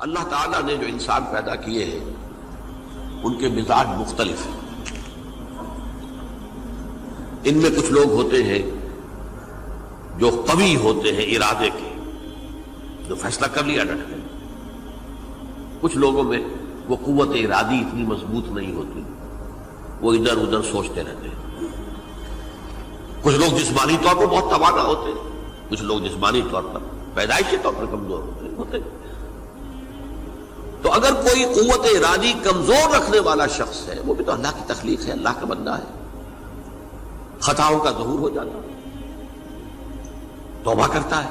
اللہ تعالیٰ نے جو انسان پیدا کیے ہیں ان کے مزاج مختلف ہیں. ان میں کچھ لوگ ہوتے ہیں جو قوی ہوتے ہیں ارادے کے، جو فیصلہ کر لیا ڈٹ گئے. کچھ لوگوں میں وہ قوت ارادی اتنی مضبوط نہیں ہوتی، وہ ادھر ادھر سوچتے رہتے ہیں. کچھ لوگ جسمانی طور پر بہت توانا ہوتے ہیں، کچھ لوگ جسمانی طور پر پیدائشی طور پر کمزور ہوتے ہیں. تو اگر کوئی قوت ارادی کمزور رکھنے والا شخص ہے، وہ بھی تو اللہ کی تخلیق ہے، اللہ کا بندہ ہے، خطاؤں کا ظہور ہو جاتا ہے، توبہ کرتا ہے،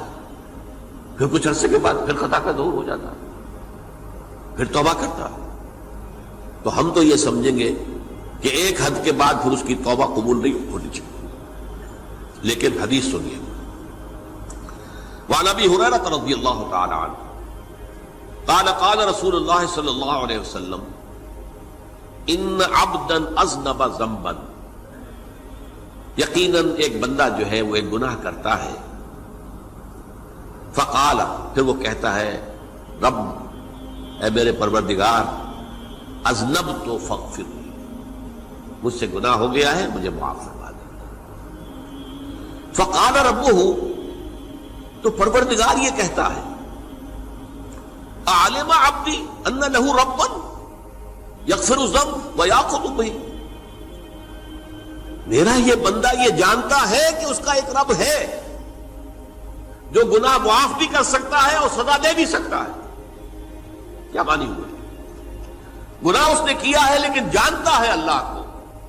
پھر کچھ عرصے کے بعد پھر خطا کا ظہور ہو جاتا ہے، پھر توبہ کرتا ہے. تو ہم تو یہ سمجھیں گے کہ ایک حد کے بعد پھر اس کی توبہ قبول نہیں ہونی چاہیے. لیکن حدیث سنیے. وعن ابی ہریرہ رضی اللہ تعالی عنہ قال قال رسول اللہ صلی اللہ علیہ وسلم ان عبدا اذنب ذنبا، یقیناً ایک بندہ جو ہے وہ ایک گناہ کرتا ہے. فقال، پھر وہ کہتا ہے رب، اے میرے پروردگار، اذنبت فاغفر لی، مجھ سے گناہ ہو گیا ہے، مجھے معاف فرما دے. فقال ربہ، تو پروردگار یہ کہتا ہے اعلم عبدی ان لہ ربا یغفر الذنب ویأخذ بہ، میرا یہ بندہ یہ جانتا ہے کہ اس کا ایک رب ہے جو گناہ معاف بھی کر سکتا ہے اور سزا دے بھی سکتا ہے. کیا مانی ہوئے؟ گناہ اس نے کیا ہے لیکن جانتا ہے اللہ کو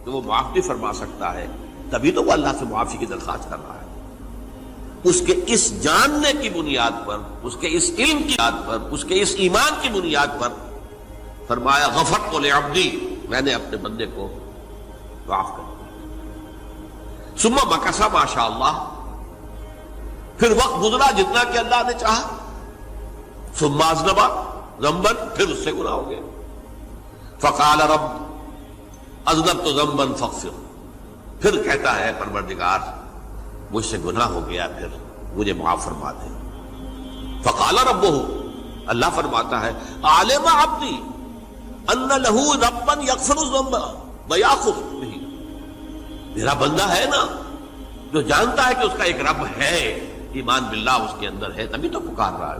کہ وہ معاف بھی فرما سکتا ہے، تبھی تو وہ اللہ سے معافی کی درخواست کر رہا ہے. اس کے اس جاننے کی بنیاد پر، اس کے اس علم کی بنیاد پر، اس کے اس ایمان کی بنیاد پر فرمایا غفرت لعبدی، میں نے اپنے بندے کو معاف کر دیا. ثم مکث ما شاء اللہ، پھر وقت گزرا جتنا کہ اللہ نے چاہا. ثم اذنب ذنبا، پھر اس سے گناہ ہو گیا. فقال رب اذنبت ذنبا فاغفر، پھر کہتا ہے پروردگار مجھ سے گناہ ہو گیا، پھر مجھے معاف فرما دے. فقال ربہ، اللہ فرماتا ہے عالم عبدی ان لہ ربا یغفر الذنب ویأخذ بہ، میرا بندہ ہے نا جو جانتا ہے کہ اس کا ایک رب ہے، ایمان باللہ اس کے اندر ہے، تبھی تو پکار رہا ہے.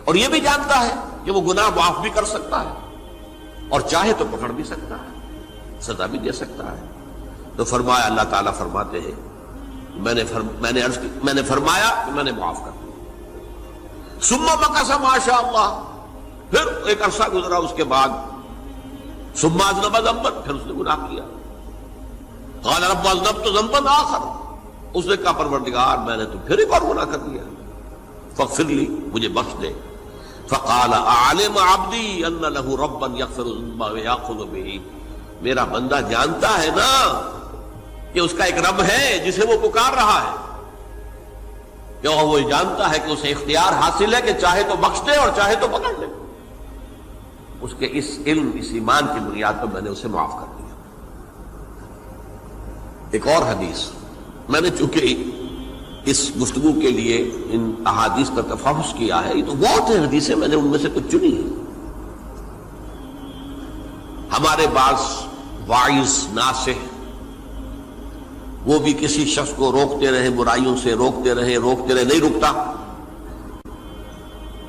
اور یہ بھی جانتا ہے کہ وہ گناہ معاف بھی کر سکتا ہے اور چاہے تو پکڑ بھی سکتا ہے، سزا بھی دے سکتا ہے. تو فرمایا، اللہ تعالیٰ فرماتے ہیں میں نے فرمایا کہ میں نے معاف کر دیا. ثم مکث ما شاء اللہ، پھر ایک عرصہ گزرا اس کے بعد. ثم اذنب ذنبا، پھر اس نے گناہ کیا. قال رب اذنبت ذنبا آخر، اس نے کہا پروردگار میں نے تو پھر ایک اور گناہ کر دیا، فاغفر لی، مجھے بخش دے. فقال اعلم عبدی ان لہ ربا یغفر الذنب ویأخذ بہ، میرا بندہ جانتا ہے نا کہ اس کا ایک رب ہے جسے وہ پکار رہا ہے، کیوں وہ جانتا ہے کہ اسے اختیار حاصل ہے کہ چاہے تو بخش دے اور چاہے تو پکڑ لے. اس کے اس علم، اس ایمان کی بنیاد پر میں نے اسے معاف کر دیا. ایک اور حدیث، میں نے چونکہ اس گفتگو کے لیے ان احادیث کا تفحص کیا ہے، یہ تو بہت ہیں حدیثیں، میں نے ان میں سے کچھ چنی ہیں. ہمارے بعض واعظ ناصح وہ بھی کسی شخص کو روکتے رہے، برائیوں سے روکتے رہے، نہیں رکتا،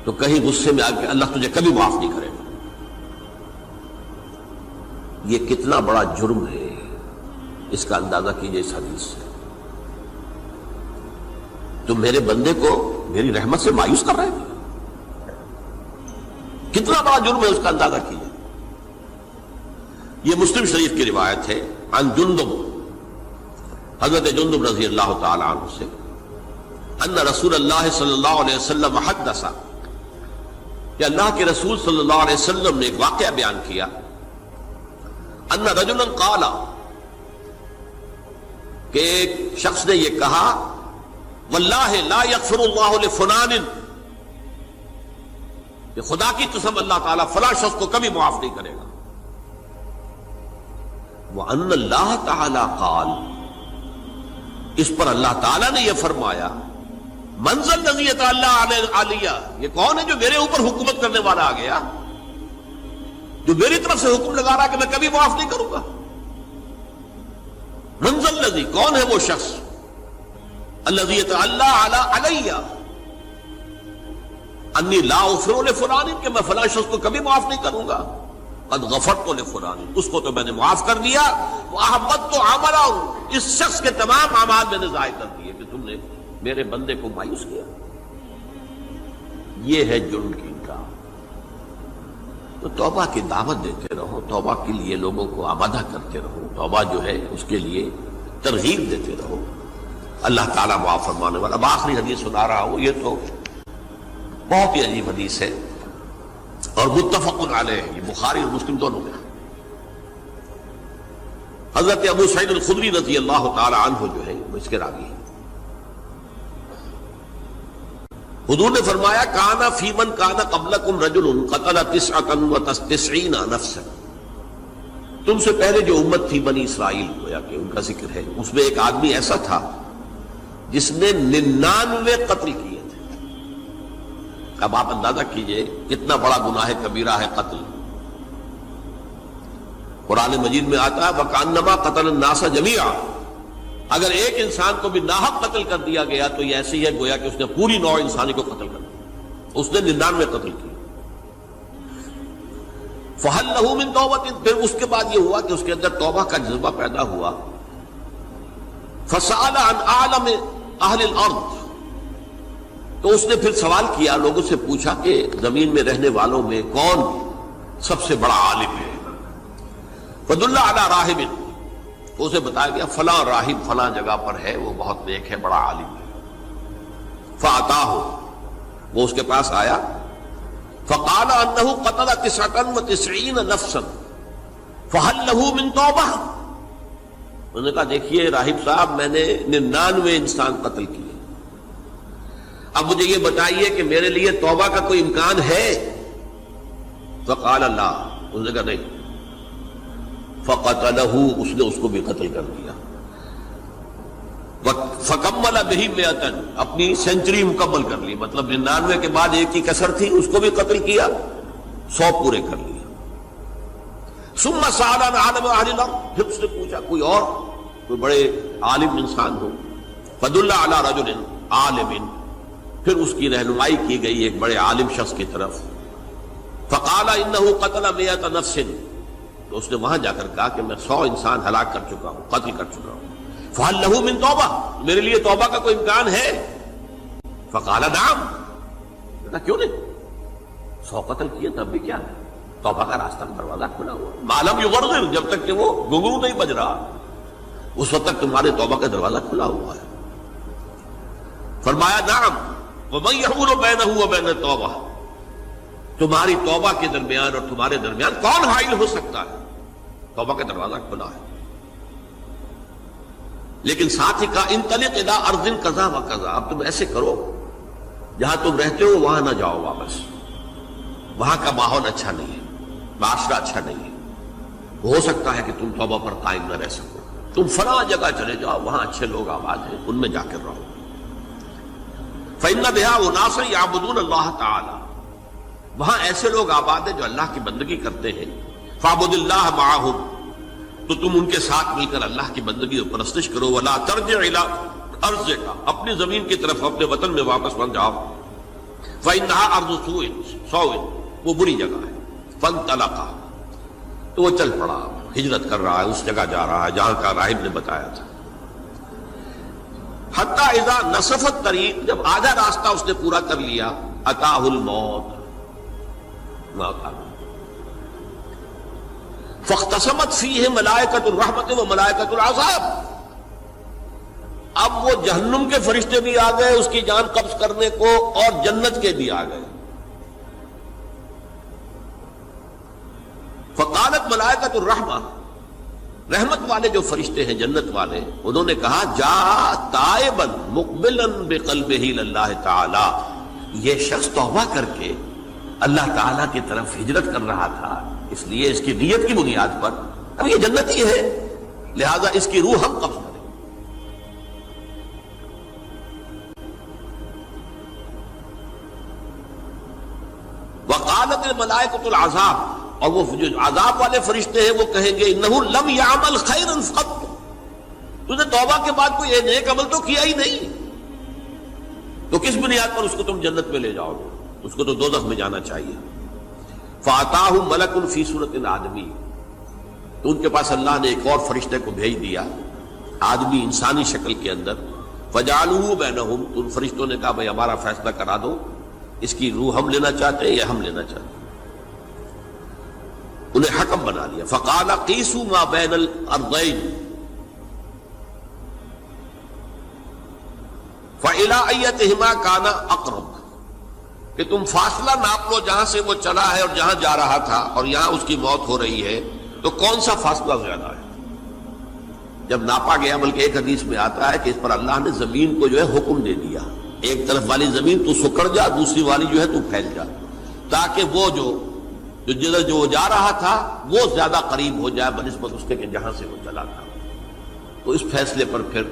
تو کہیں غصے میں آ کے اللہ تجھے کبھی معاف نہیں کرے گا. یہ کتنا بڑا جرم ہے، اس کا اندازہ کیجئے اس حدیث سے. تو میرے بندے کو میری رحمت سے مایوس کر رہے ہیں، کتنا بڑا جرم ہے، اس کا اندازہ کیجئے. یہ مسلم شریف کی روایت ہے عن جندب، حضرت جندب رضی اللہ تعالی عنہ سے، ان رسول اللہ صلی اللہ علیہ وسلم حدث، کہ اللہ کے رسول صلی اللہ علیہ وسلم نے ایک واقعہ بیان کیا. ان رجلا قال، کہ ایک شخص نے یہ کہا واللہ لا یغفر اللہ لفلان، کہ خدا کی قسم اللہ تعالیٰ فلاں شخص کو کبھی معاف نہیں کرے گا. وَأَنَّ اللَّهَ تَعَالَى قَالَ، اس پر اللہ تعالیٰ نے یہ فرمایا منزل الذی یتعلی علیہ، یہ کون ہے جو میرے اوپر حکومت کرنے والا آ گیا، جو میری طرف سے حکم لگا رہا کہ میں کبھی معاف نہیں کروں گا؟ منزل الذی، کون ہے وہ شخص، الذی یتعلی علیہ انی لا اغفر لفلان، کہ میں فلاں شخص کو کبھی معاف نہیں کروں گا، قد غفرت لفلان، اس کو تو میں نے معاف کر دیا، واحبطت عملہ، اس شخص کے تمام اعمال میں نے ضائع کر دیے کہ تم نے میرے بندے کو مایوس کیا۔ یہ ہے جرم کی انکار۔ تو توبہ کی دعوت دیتے رہو، توبہ کے لیے لوگوں کو آمادہ کرتے رہو، توبہ جو ہے اس کے لیے ترغیب دیتے رہو، اللہ تعالیٰ معاف فرمانے والا۔ اب آخری حدیث سنا رہا ہوں، یہ تو بہت ہی عجیب حدیث ہے اور متفق علیہ، یہ بخاری اور مسلم دونوں میں۔ حضرت ابو سعید الخدری رضی اللہ تعالی عنہ جو ہے وہ اس کے راوی ہیں۔ حضور نے فرمایا کانا فی من کانا قبلکم رجل قتل 99 نفسا، تم سے پہلے جو امت تھی بنی اسرائیل، گویا کہ ان کا ذکر ہے، اس میں ایک آدمی ایسا تھا جس نے 99 قتل کیے تھے۔ اب آپ اندازہ کیجئے کتنا بڑا گناہ کبیرہ ہے قتل۔ قرآن مجید میں آتا ہے وَكَأَنَّمَا قَتَلَ النَّاسَ جَمِيعًا، اگر ایک انسان کو بھی ناحق قتل کر دیا گیا تو یہ ایسی ہے گویا کہ اس نے پوری نوع انسانی کو قتل کر دیا، اس نے 99 قتل کی۔ فَهَلْ لَهُ مِن تَوْبَةٍ، پھر اس کے بعد یہ ہوا کہ اس کے اندر توبہ کا جذبہ پیدا ہوا۔ فَسَأَلَ عَنْ أَعْلَمِ أَهْلِ الْأَرْضِ، تو اس نے پھر سوال کیا، لوگوں سے پوچھا کہ زمین میں رہنے والوں میں کون سب سے بڑا عالم ہے؟ فَدُلَّ عَلَى رَاهِبٍ، تو اسے بتایا گیا فلاں راہب فلاں جگہ پر ہے، وہ بہت نیک ہے، بڑا عالم ہے۔ فَأَتَاهُ، وہ اس کے پاس آیا، فَقَالَ أَنَّهُ قَتَلَ 99 نَفْسًا فَهَلْ لَهُ مِن تَوْبَةٍ، انہوں نے کہا دیکھیے راہب صاحب، میں نے 99 انسان قتل کیے، اب مجھے یہ بتائیے کہ میرے لیے توبہ کا کوئی امکان ہے؟ فَقَالَ لَا، انہوں نے کہا نہیں۔ فَقَتَلَهُ، اس نے اس کو بھی قتل کر دیا۔ فَكَمَّلَ بِهِ 100، اپنی سینچری مکمل کر لی، مطلب 99 کے بعد ایک کی کسر تھی، اس کو بھی قتل کیا، 100 پورے کر لیا۔ ثُمَّ سَأَلَ عَنْ عَالِمِ أَهْلِ الْأَرْضِ، پھر اس نے پوچھا کوئی اور کوئی بڑے عالم انسان ہو۔ فَدُلَّ عَلَى رَجُلٍ عَالِمٍ، پھر اس کی رہنمائی کی گئی ایک بڑے عالم شخص کی طرف۔ فَقَالَ إِنَّهُ قَتَلَ 100 نَفْسٍ، تو اس نے وہاں جا کر کہا کہ میں 100 انسان ہلاک کر چکا ہوں، قتل کر چکا ہوں۔ فَهَلْ لَهُ مِن تَوْبَةٍ، میرے لیے توبہ کا کوئی امکان ہے؟ فَقَالَ نَعَمْ، کہا کیوں نہیں، 100 قتل کیے تب بھی کیا ہے، توبہ کا راستہ دروازہ کھلا ہوا، مَا لَمْ يُغَرْغِرْ، جب تک کہ وہ گھنگرو نہیں بج رہا اس وقت تک تمہارے توبہ کا دروازہ کھلا ہوا ہے۔ فرمایا نعم، وَمَن يَحُولُ بَيْنَهُ وَبَيْنَ التَّوْبَةِ، تمہاری توبہ کے درمیان اور تمہارے درمیان کون حائل ہو سکتا ہے؟ توبہ کا دروازہ کھلا ہے۔ لیکن ساتھ ہی کہا انطلق الی ارض کذا و کذا، اب تم ایسے کرو جہاں تم رہتے ہو وہاں نہ جاؤ واپس، وہاں کا ماحول اچھا نہیں ہے، معاشرہ اچھا نہیں ہے، ہو سکتا ہے کہ تم توبہ پر قائم نہ رہ سکو، تم فلاں جگہ چلے جاؤ، وہاں اچھے لوگ آباد ہیں، ان میں جا کر رہو۔ فإن بها اناسا یعبدون اللہ تعالی، وہاں ایسے لوگ آباد ہیں جو اللہ کی بندگی کرتے ہیں۔ فاعبد اللہ معہم، تو تم ان کے ساتھ مل کر اللہ کی بندگی اور پرستش کرو۔ ولا ترجع الی ارضک، اپنی زمین کی طرف اپنے وطن میں واپس بن جاؤ۔ فإنها ارض سوء، وہ بری جگہ ہے۔ فانطلقا، تو وہ چل پڑا، ہجرت کر رہا ہے، اس جگہ جا رہا ہے جہاں کا راہب نے بتایا تھا۔ حتی اذا نصف الطریق، جب آدھا راستہ اس نے پورا کر لیا، اتاہ الموت، موت آ گئی۔ فاختصمت فیہ ملائکۃ الرحمت و ملائکۃ العذاب، اب وہ جہنم کے فرشتے بھی آ گئے اس کی جان قبض کرنے کو، اور جنت کے بھی آ گئے۔ فقالت ملائکۃ الرحمہ، رحمت والے جو فرشتے ہیں جنت والے، انہوں نے کہا جا تائبا مقبلا بقلبہ اللہ تعالی، یہ شخص توبہ کر کے اللہ تعالیٰ کی طرف ہجرت کر رہا تھا، اس لیے اس کی نیت کی بنیاد پر اب یہ جنتی ہے، لہذا اس کی روح ہم قبض کریں۔ وقالت الملائکۃ العذاب، اور وہ جو عذاب والے فرشتے ہیں وہ کہیں گے انہ لم یعمل خیرا قط، تو نے توبہ کے بعد کوئی نیک عمل تو کیا ہی نہیں، تو کس بنیاد پر اس کو تم جنت میں لے جاؤ گے؟ اس کو تو دوزخ میں جانا چاہیے۔ فَأَتَاهُ مَلَكٌ فِي صُورَةٍ آدمی، تو ان کے پاس اللہ نے ایک اور فرشتے کو بھیج دیا آدمی انسانی شکل کے اندر، فَجَعَلُوهُ بَيْنَهُمْ، تو ان فرشتوں نے کہا بھائی ہمارا فیصلہ کرا دو، اس کی روح ہم لینا چاہتے ہیں یا ہم لینا چاہتے ہیں، انہیں حکم بنا دیا۔ فَقَالَ قِيسُوا مَا بَيْنَ الْأَرْضَيْنِ فَإِلَىٰ أَيَّتِهِمَا كَانَ أَقْرَبُ، کہ تم فاصلہ ناپ لو جہاں سے وہ چلا ہے اور جہاں جا رہا تھا اور یہاں اس کی موت ہو رہی ہے، تو کون سا فاصلہ زیادہ ہے؟ جب ناپا گیا، بلکہ ایک حدیث میں آتا ہے کہ اس پر اللہ نے زمین کو جو ہے حکم دے دیا، ایک طرف والی زمین تو سکڑ جا، دوسری والی جو ہے تو پھیل جا، تاکہ وہ جدھر جو وہ جا رہا تھا وہ زیادہ قریب ہو جائے بنسبت اس کے کہ جہاں سے وہ چلا تھا۔ تو اس فیصلے پر پھر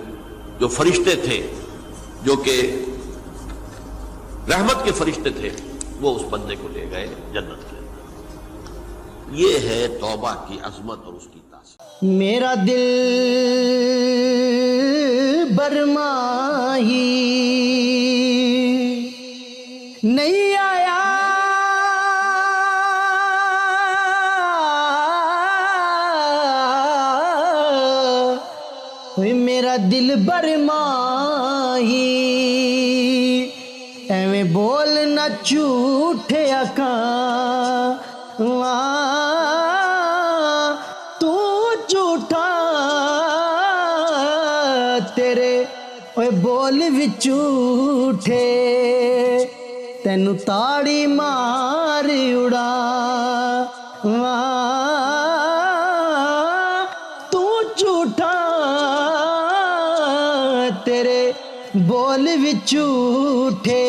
جو فرشتے تھے جو کہ رحمت کے فرشتے تھے وہ اس بندے کو لے گئے جنت کے اندر۔ یہ ہے توبہ کی عظمت اور اس کی تاثیر۔ میرا دل برماہی نہیں آیا، میرا دل برماہی ایویں بولنا جھوٹے آکاں، تو جھوٹا تیرے اوے بول بھی جھوٹے، تینوں تاڑی مار اڑا، تو جھوٹا تیرے بول بھی جھوٹے۔